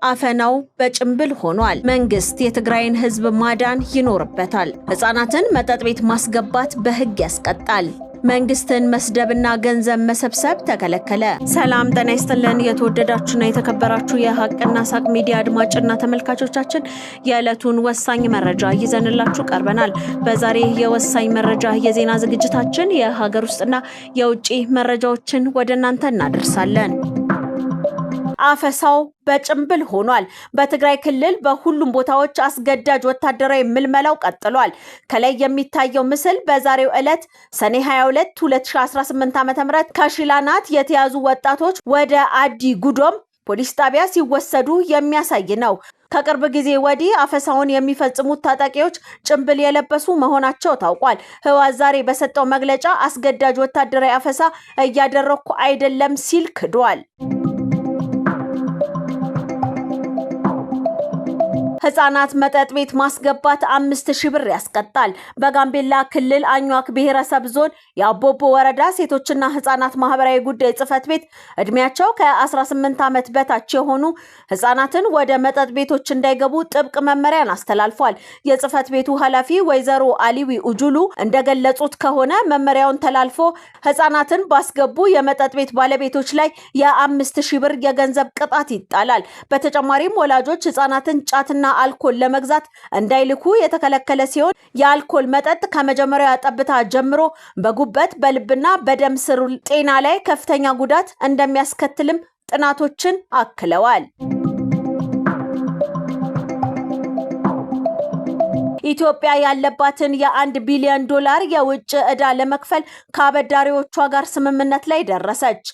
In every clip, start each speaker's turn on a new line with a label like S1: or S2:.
S1: አፈናው በጭምብል ሆኗል። መንግስት የትግራይን ህዝብ ማዳን ይኖርበታል። ህፃናትን መጠጥ ቤት ማስገባት በህግ ያስቀጣል። መንግስትን መስደብና ገንዘብ መሰብሰብ ተከለከለ። ሰላም ጤና ይስጥልን። የተወደዳችሁና የተከበራችሁ የሀቅና ሳቅ ሚዲያ አድማጭና ተመልካቾቻችን የዕለቱን ወሳኝ መረጃ ይዘንላችሁ ቀርበናል። በዛሬ የወሳኝ መረጃ የዜና ዝግጅታችን የሀገር ውስጥና የውጭ መረጃዎችን ወደ እናንተ እናደርሳለን። አፈሳው በጭምብል ሆኗል። በትግራይ ክልል በሁሉም ቦታዎች አስገዳጅ ወታደራዊ ምልመላው ቀጥሏል። ከላይ የሚታየው ምስል በዛሬው ዕለት ሰኔ 22 2018 ዓ.ም ከሽላናት የተያዙ ወጣቶች ወደ አዲ ጉዶም ፖሊስ ጣቢያ ሲወሰዱ የሚያሳይ ነው። ከቅርብ ጊዜ ወዲህ አፈሳውን የሚፈጽሙት ታጣቂዎች ጭምብል የለበሱ መሆናቸው ታውቋል። ህወሓት ዛሬ በሰጠው መግለጫ አስገዳጅ ወታደራዊ አፈሳ እያደረኩ አይደለም ሲል ክዷል። ህፃናት መጠጥ ቤት ማስገባት 5000 ብር ያስቀጣል። በጋምቤላ ክልል አኟክ ብሔረሰብ ዞን የአቦቦ ወረዳ ሴቶችና ህፃናት ማህበራዊ ጉዳይ ጽህፈት ቤት እድሜያቸው ከ18 ዓመት በታች የሆኑ ህፃናትን ወደ መጠጥ ቤቶች እንዳይገቡ ጥብቅ መመሪያን አስተላልፏል። የጽህፈት ቤቱ ኃላፊ ወይዘሮ አሊዊ ኡጁሉ እንደገለጹት ከሆነ መመሪያውን ተላልፎ ህፃናትን ባስገቡ የመጠጥ ቤት ባለቤቶች ላይ የ5000 ብር የገንዘብ ቅጣት ይጣላል። በተጨማሪም ወላጆች ህፃናትን ጫትና አልኮል ለመግዛት እንዳይልኩ የተከለከለ ሲሆን የአልኮል መጠጥ ከመጀመሪያው ጠብታ ጀምሮ በጉበት በልብና በደም ስር ጤና ላይ ከፍተኛ ጉዳት እንደሚያስከትልም ጥናቶችን አክለዋል። ኢትዮጵያ ያለባትን የ1 ቢሊዮን ዶላር የውጭ ዕዳ ለመክፈል ከአበዳሪዎቿ ጋር ስምምነት ላይ ደረሰች።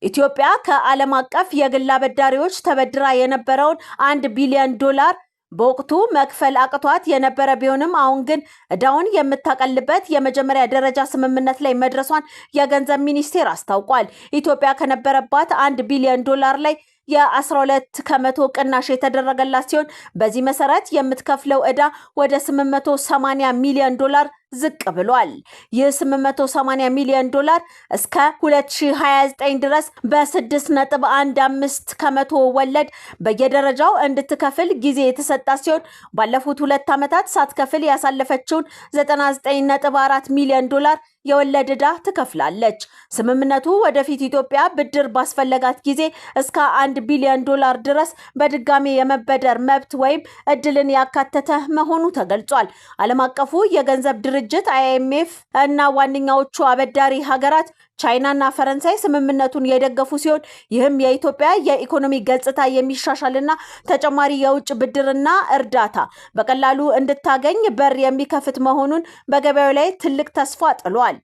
S1: ኢትዮጵያ ከዓለም አቀፍ የግል አበዳሪዎች ተበድራ የነበረውን 1 ቢሊዮን ዶላር በወቅቱ መክፈል አቅቷት የነበረ ቢሆንም አሁን ግን ዕዳውን የምታቀልበት የመጀመሪያ ደረጃ ስምምነት ላይ መድረሷን የገንዘብ ሚኒስቴር አስታውቋል። ኢትዮጵያ ከነበረባት 1 ቢሊዮን ዶላር ላይ የ12 ከመቶ ቅናሽ የተደረገላት ሲሆን በዚህ መሰረት የምትከፍለው ዕዳ ወደ 880 ሚሊዮን ዶላር ዝቅ ብሏል። ይህ 880 ሚሊዮን ዶላር እስከ 2029 ድረስ በ6.15 ከመቶ ወለድ በየደረጃው እንድትከፍል ጊዜ የተሰጣ ሲሆን ባለፉት 2 ዓመታት ሳትከፍል ያሳለፈችውን 99.4 ሚሊዮን ዶላር የወለድ ዕዳ ትከፍላለች። ስምምነቱ ወደፊት ኢትዮጵያ ብድር ባስፈለጋት ጊዜ እስከ 1 ቢሊዮን ዶላር ድረስ በድጋሚ የመበደር መብት ወይም እድልን ያካተተ መሆኑ ተገልጿል። ዓለም አቀፉ የገንዘብ ድርጅት IMF እና ዋነኛዎቹ አበዳሪ ሀገራት ቻይናና ፈረንሳይ ስምምነቱን የደገፉ ሲሆን ይህም የኢትዮጵያ የኢኮኖሚ ገጽታ የሚሻሻልና ተጨማሪ የውጭ ብድርና እርዳታ በቀላሉ እንድታገኝ በር የሚከፍት መሆኑን በገበያው ላይ ትልቅ ተስፋ ጥሏል።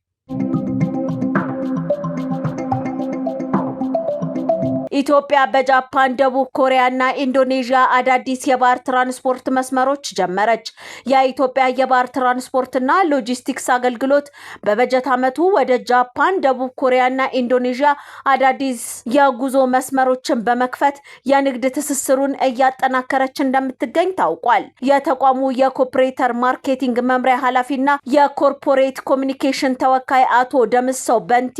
S1: ኢትዮጵያ በጃፓን፣ ደቡብ ኮሪያና ኢንዶኔዥያ አዳዲስ የባህር ትራንስፖርት መስመሮች ጀመረች። የኢትዮጵያ የባህር ትራንስፖርትና ሎጂስቲክስ አገልግሎት በበጀት ዓመቱ ወደ ጃፓን፣ ደቡብ ኮሪያና ኢንዶኔዥያ አዳዲስ የጉዞ መስመሮችን በመክፈት የንግድ ትስስሩን እያጠናከረች እንደምትገኝ ታውቋል። የተቋሙ የኮርፖሬተር ማርኬቲንግ መምሪያ ኃላፊና የኮርፖሬት ኮሚኒኬሽን ተወካይ አቶ ደምሰው በንቲ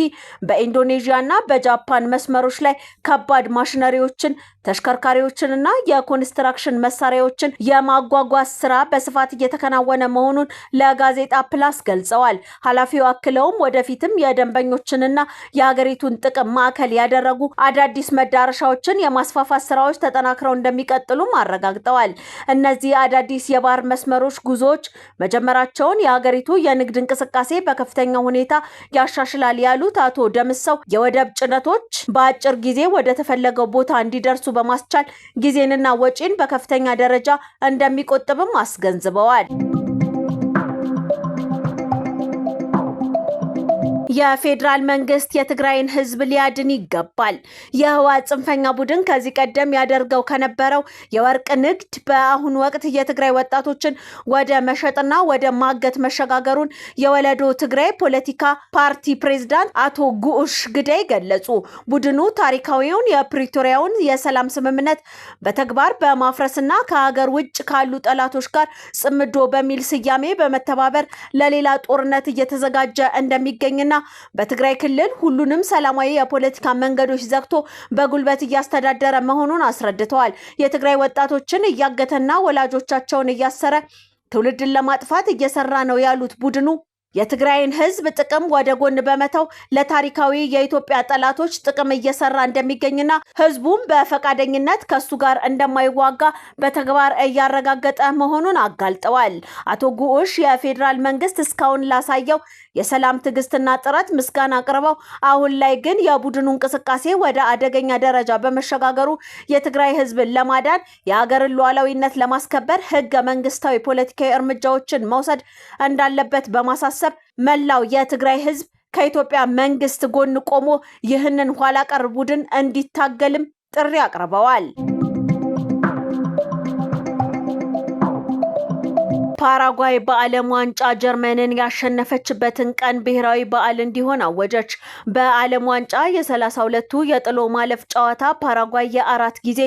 S1: በኢንዶኔዥያና በጃፓን መስመሮች ላይ ከባድ ማሽነሪዎችን፣ ተሽከርካሪዎችንና የኮንስትራክሽን መሳሪያዎችን የማጓጓዝ ስራ በስፋት እየተከናወነ መሆኑን ለጋዜጣ ፕላስ ገልጸዋል። ኃላፊው አክለውም ወደፊትም የደንበኞችንና የሀገሪቱን ጥቅም ማዕከል ያደረጉ አዳዲስ መዳረሻዎችን የማስፋፋት ስራዎች ተጠናክረው እንደሚቀጥሉም አረጋግጠዋል። እነዚህ አዳዲስ የባህር መስመሮች ጉዞዎች መጀመራቸውን የሀገሪቱ የንግድ እንቅስቃሴ በከፍተኛ ሁኔታ ያሻሽላል ያሉት አቶ ደምሰው የወደብ ጭነቶች በአጭር ጊዜ ወደ ተፈለገው ቦታ እንዲደርሱ በማስቻል ጊዜንና ወጪን በከፍተኛ ደረጃ እንደሚቆጥብም አስገንዝበዋል። የፌዴራል መንግስት የትግራይን ህዝብ ሊያድን ይገባል። የህወሓት ጽንፈኛ ቡድን ከዚህ ቀደም ያደርገው ከነበረው የወርቅ ንግድ በአሁኑ ወቅት የትግራይ ወጣቶችን ወደ መሸጥና ወደ ማገት መሸጋገሩን የወለዶ ትግራይ ፖለቲካ ፓርቲ ፕሬዝዳንት አቶ ጉዑሽ ግደይ ገለጹ። ቡድኑ ታሪካዊውን የፕሪቶሪያውን የሰላም ስምምነት በተግባር በማፍረስና ከሀገር ውጭ ካሉ ጠላቶች ጋር ጽምዶ በሚል ስያሜ በመተባበር ለሌላ ጦርነት እየተዘጋጀ እንደሚገኝና በትግራይ ክልል ሁሉንም ሰላማዊ የፖለቲካ መንገዶች ዘግቶ በጉልበት እያስተዳደረ መሆኑን አስረድተዋል። የትግራይ ወጣቶችን እያገተና ወላጆቻቸውን እያሰረ ትውልድን ለማጥፋት እየሰራ ነው ያሉት ቡድኑ የትግራይን ህዝብ ጥቅም ወደ ጎን በመተው ለታሪካዊ የኢትዮጵያ ጠላቶች ጥቅም እየሰራ እንደሚገኝና ህዝቡም በፈቃደኝነት ከሱ ጋር እንደማይዋጋ በተግባር እያረጋገጠ መሆኑን አጋልጠዋል። አቶ ጉዑሽ የፌዴራል መንግስት እስካሁን ላሳየው የሰላም ትዕግስትና ጥረት ምስጋና አቅርበው አሁን ላይ ግን የቡድኑ እንቅስቃሴ ወደ አደገኛ ደረጃ በመሸጋገሩ የትግራይ ህዝብን ለማዳን የሀገርን ሉዓላዊነት ለማስከበር ህገ መንግስታዊ ፖለቲካዊ እርምጃዎችን መውሰድ እንዳለበት በማሳሰብ መላው የትግራይ ህዝብ ከኢትዮጵያ መንግስት ጎን ቆሞ ይህንን ኋላ ቀር ቡድን እንዲታገልም ጥሪ አቅርበዋል። ፓራጓይ በዓለም ዋንጫ ጀርመንን ያሸነፈችበትን ቀን ብሔራዊ በዓል እንዲሆን አወጀች። በዓለም ዋንጫ የ32ቱ የጥሎ ማለፍ ጨዋታ ፓራጓይ የአራት ጊዜ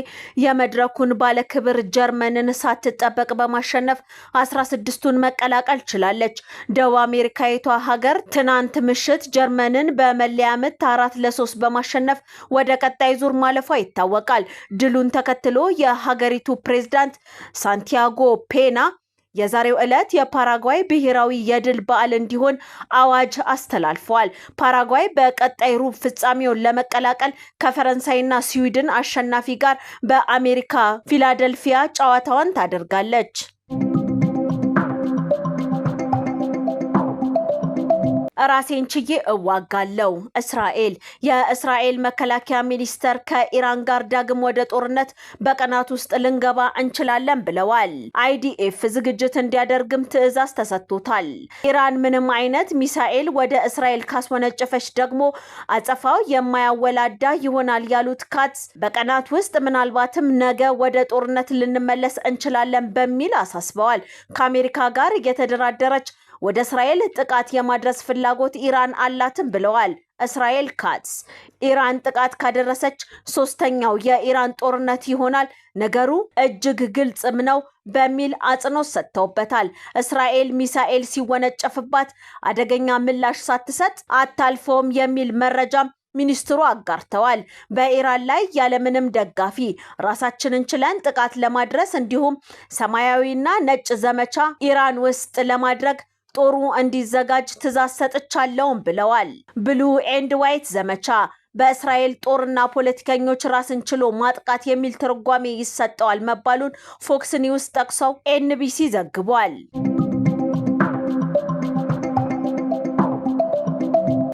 S1: የመድረኩን ባለክብር ጀርመንን ሳትጠበቅ በማሸነፍ 16ቱን መቀላቀል ችላለች። ደቡብ አሜሪካዊቷ ሀገር ትናንት ምሽት ጀርመንን በመለያ ምት 4-3 በማሸነፍ ወደ ቀጣይ ዙር ማለፏ ይታወቃል። ድሉን ተከትሎ የሀገሪቱ ፕሬዝዳንት ሳንቲያጎ ፔና የዛሬው ዕለት የፓራጓይ ብሔራዊ የድል በዓል እንዲሆን አዋጅ አስተላልፈዋል። ፓራጓይ በቀጣይ ሩብ ፍጻሜውን ለመቀላቀል ከፈረንሳይና ስዊድን አሸናፊ ጋር በአሜሪካ ፊላደልፊያ ጨዋታዋን ታደርጋለች። ራሴን ችዬ እዋጋለሁ። እስራኤል የእስራኤል መከላከያ ሚኒስተር ከኢራን ጋር ዳግም ወደ ጦርነት በቀናት ውስጥ ልንገባ እንችላለን ብለዋል። አይዲኤፍ ዝግጅት እንዲያደርግም ትዕዛዝ ተሰጥቶታል። ኢራን ምንም አይነት ሚሳኤል ወደ እስራኤል ካስወነጨፈች ደግሞ አጸፋው የማያወላዳ ይሆናል ያሉት ካትስ በቀናት ውስጥ ምናልባትም ነገ ወደ ጦርነት ልንመለስ እንችላለን በሚል አሳስበዋል። ከአሜሪካ ጋር እየተደራደረች ወደ እስራኤል ጥቃት የማድረስ ፍላጎት ኢራን አላትም ብለዋል። እስራኤል ካትስ ኢራን ጥቃት ካደረሰች ሶስተኛው የኢራን ጦርነት ይሆናል፣ ነገሩ እጅግ ግልጽም ነው በሚል አጽንኦት ሰጥተውበታል። እስራኤል ሚሳኤል ሲወነጨፍባት አደገኛ ምላሽ ሳትሰጥ አታልፈውም የሚል መረጃም ሚኒስትሩ አጋርተዋል። በኢራን ላይ ያለምንም ደጋፊ ራሳችንን ችለን ጥቃት ለማድረስ እንዲሁም ሰማያዊና ነጭ ዘመቻ ኢራን ውስጥ ለማድረግ ጦሩ እንዲዘጋጅ ትዕዛዝ ሰጥቻለሁም ብለዋል። ብሉ ኤንድ ዋይት ዘመቻ በእስራኤል ጦርና ፖለቲከኞች ራስን ችሎ ማጥቃት የሚል ትርጓሜ ይሰጠዋል መባሉን ፎክስ ኒውስ ጠቅሰው ኤንቢሲ ዘግቧል።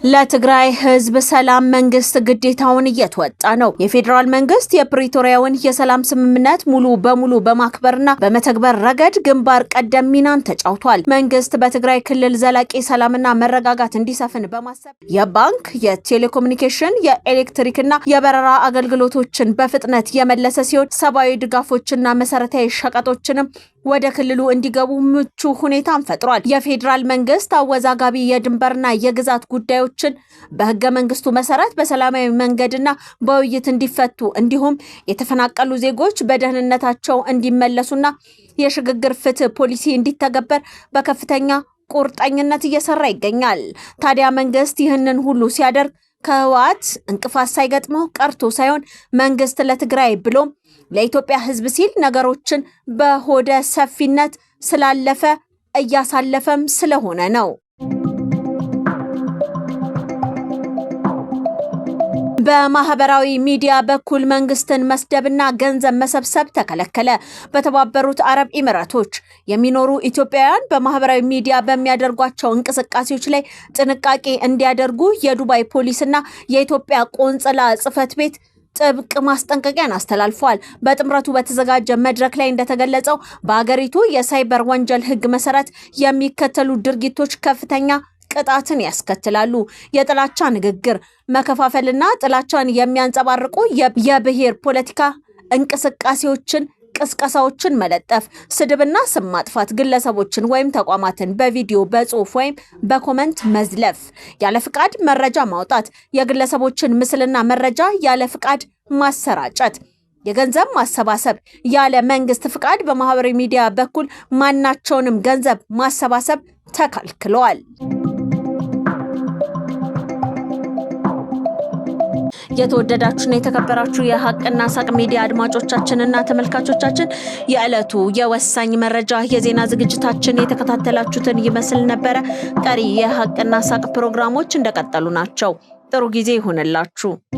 S1: ለትግራይ ህዝብ ሰላም መንግስት ግዴታውን እየተወጣ ነው። የፌዴራል መንግስት የፕሪቶሪያውን የሰላም ስምምነት ሙሉ በሙሉ በማክበርና በመተግበር ረገድ ግንባር ቀደም ሚናን ተጫውቷል። መንግስት በትግራይ ክልል ዘላቂ ሰላምና መረጋጋት እንዲሰፍን በማሰብ የባንክ፣ የቴሌኮሙኒኬሽን፣ የኤሌክትሪክና የበረራ አገልግሎቶችን በፍጥነት የመለሰ ሲሆን ሰብአዊ ድጋፎችና መሰረታዊ ሸቀጦችንም ወደ ክልሉ እንዲገቡ ምቹ ሁኔታን ፈጥሯል። የፌዴራል መንግስት አወዛጋቢ የድንበርና የግዛት ጉዳዮችን በህገ መንግስቱ መሰረት በሰላማዊ መንገድና በውይይት እንዲፈቱ እንዲሁም የተፈናቀሉ ዜጎች በደህንነታቸው እንዲመለሱና የሽግግር ፍትህ ፖሊሲ እንዲተገበር በከፍተኛ ቁርጠኝነት እየሰራ ይገኛል። ታዲያ መንግስት ይህንን ሁሉ ሲያደርግ ከህወሓት እንቅፋት ሳይገጥመው ቀርቶ ሳይሆን መንግስት ለትግራይ ብሎም ለኢትዮጵያ ህዝብ ሲል ነገሮችን በሆደ ሰፊነት ስላለፈ እያሳለፈም ስለሆነ ነው። በማህበራዊ ሚዲያ በኩል መንግስትን መስደብና ገንዘብ መሰብሰብ ተከለከለ። በተባበሩት አረብ ኤሚሬቶች የሚኖሩ ኢትዮጵያውያን በማህበራዊ ሚዲያ በሚያደርጓቸው እንቅስቃሴዎች ላይ ጥንቃቄ እንዲያደርጉ የዱባይ ፖሊስና የኢትዮጵያ ቆንጽላ ጽሕፈት ቤት ጥብቅ ማስጠንቀቂያን አስተላልፏል። በጥምረቱ በተዘጋጀ መድረክ ላይ እንደተገለጸው በአገሪቱ የሳይበር ወንጀል ህግ መሰረት የሚከተሉ ድርጊቶች ከፍተኛ ቅጣትን ያስከትላሉ። የጥላቻ ንግግር፣ መከፋፈልና ጥላቻን የሚያንጸባርቁ የብሔር ፖለቲካ እንቅስቃሴዎችን፣ ቅስቀሳዎችን መለጠፍ፣ ስድብና ስም ማጥፋት፣ ግለሰቦችን ወይም ተቋማትን በቪዲዮ፣ በጽሁፍ ወይም በኮመንት መዝለፍ፣ ያለ ፍቃድ መረጃ ማውጣት፣ የግለሰቦችን ምስልና መረጃ ያለ ፍቃድ ማሰራጨት፣ የገንዘብ ማሰባሰብ፣ ያለ መንግስት ፍቃድ በማህበራዊ ሚዲያ በኩል ማናቸውንም ገንዘብ ማሰባሰብ ተከልክሏል። የተወደዳችሁና የተከበራችሁ የሀቅና ሳቅ ሚዲያ አድማጮቻችንና ተመልካቾቻችን የዕለቱ የወሳኝ መረጃ የዜና ዝግጅታችን የተከታተላችሁትን ይመስል ነበር። ቀሪ የሀቅና ሳቅ ፕሮግራሞች እንደቀጠሉ ናቸው። ጥሩ ጊዜ ይሁንላችሁ።